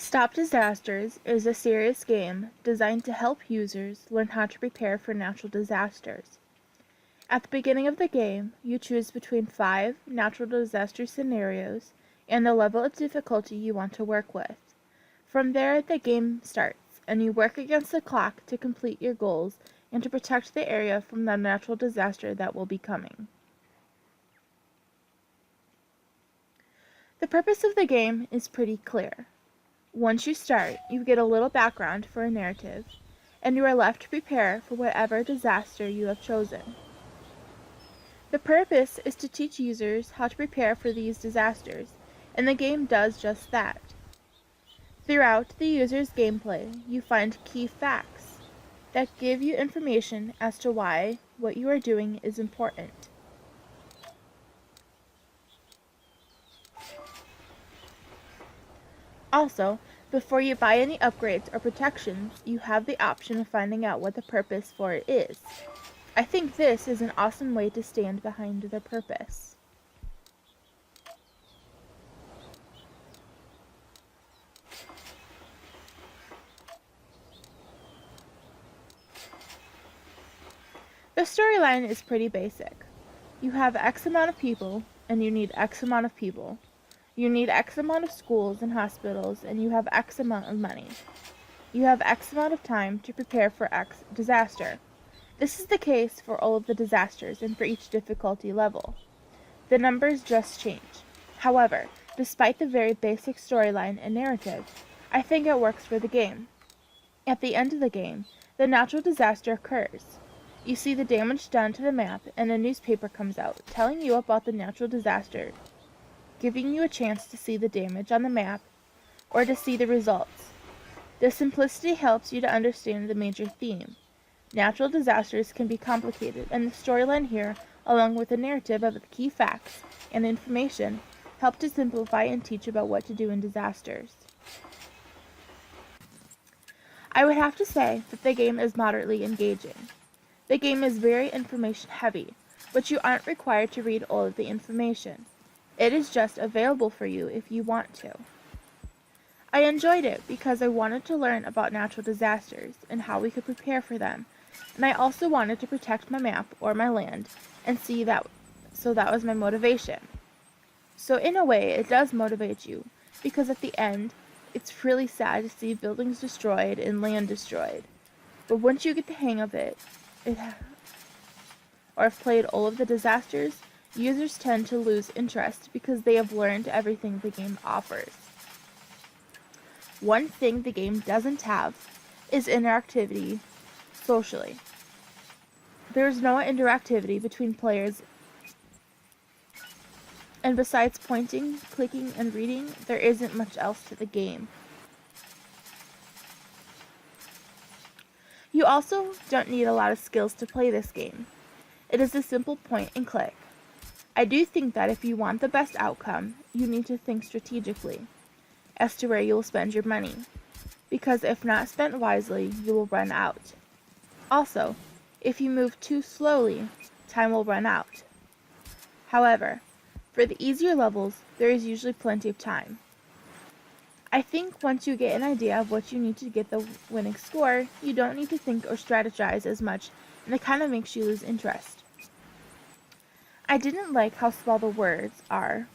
Stop Disasters is a serious game designed to help users learn how to prepare for natural disasters. At the beginning of the game, you choose between 5 natural disaster scenarios and the level of difficulty you want to work with. From there, the game starts, and you work against the clock to complete your goals and to protect the area from the natural disaster that will be coming. The purpose of the game is pretty clear. Once you start, you get a little background for a narrative, and you are left to prepare for whatever disaster you have chosen. The purpose is to teach users how to prepare for these disasters, and the game does just that. Throughout the user's gameplay, you find key facts that give you information as to why what you are doing is important. Also, before you buy any upgrades or protections, you have the option of finding out what the purpose for it is. I think this is an awesome way to stand behind the purpose. The storyline is pretty basic. You have X amount of people, and you need X amount of people. You need X amount of schools and hospitals, and you have X amount of money. You have X amount of time to prepare for X disaster. This is the case for all of the disasters and for each difficulty level. The numbers just change. However, despite the very basic storyline and narrative, I think it works for the game. At the end of the game, the natural disaster occurs. You see the damage done to the map, and a newspaper comes out telling you about the natural disaster, giving you a chance to see the damage on the map or to see the results. The simplicity helps you to understand the major theme. Natural disasters can be complicated, and the storyline here, along with the narrative of the key facts and information, help to simplify and teach about what to do in disasters. I would have to say that the game is moderately engaging. The game is very information heavy, but you aren't required to read all of the information. It is just available for you if you want to. I enjoyed it because I wanted to learn about natural disasters and how we could prepare for them, and I also wanted to protect my map or my land and see that, so that was my motivation. So in a way, it does motivate you, because at the end, it's really sad to see buildings destroyed and land destroyed. But once you get the hang of it, or have played all of the disasters, users tend to lose interest because they have learned everything the game offers. One thing the game doesn't have is interactivity socially. There is no interactivity between players, and besides pointing, clicking, and reading, there isn't much else to the game. You also don't need a lot of skills to play this game. It is a simple point and click. I do think that if you want the best outcome, you need to think strategically as to where you will spend your money, because if not spent wisely, you will run out. Also, if you move too slowly, time will run out. However, for the easier levels, there is usually plenty of time. I think once you get an idea of what you need to get the winning score, you don't need to think or strategize as much, and it kind of makes you lose interest. I didn't like how small the words are,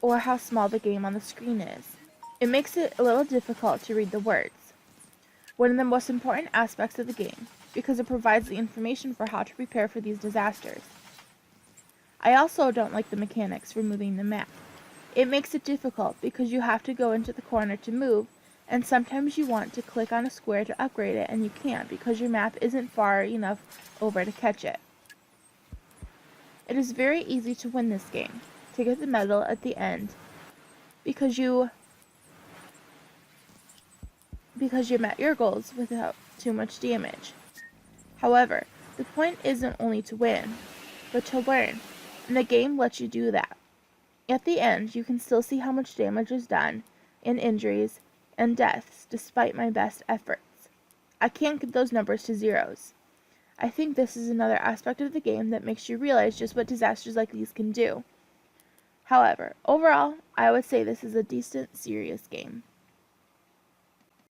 or how small the game on the screen is. It makes it a little difficult to read the words. One of the most important aspects of the game, because it provides the information for how to prepare for these disasters. I also don't like the mechanics for moving the map. It makes it difficult because you have to go into the corner to move, and sometimes you want to click on a square to upgrade it and you can't because your map isn't far enough over to catch it. It is very easy to win this game, to get the medal at the end, because you met your goals without too much damage. However, the point isn't only to win, but to learn, and the game lets you do that. At the end, you can still see how much damage is done, and injuries, and deaths, despite my best efforts. I can't get those numbers to zeros. I think this is another aspect of the game that makes you realize just what disasters like these can do. However, overall, I would say this is a decent, serious game.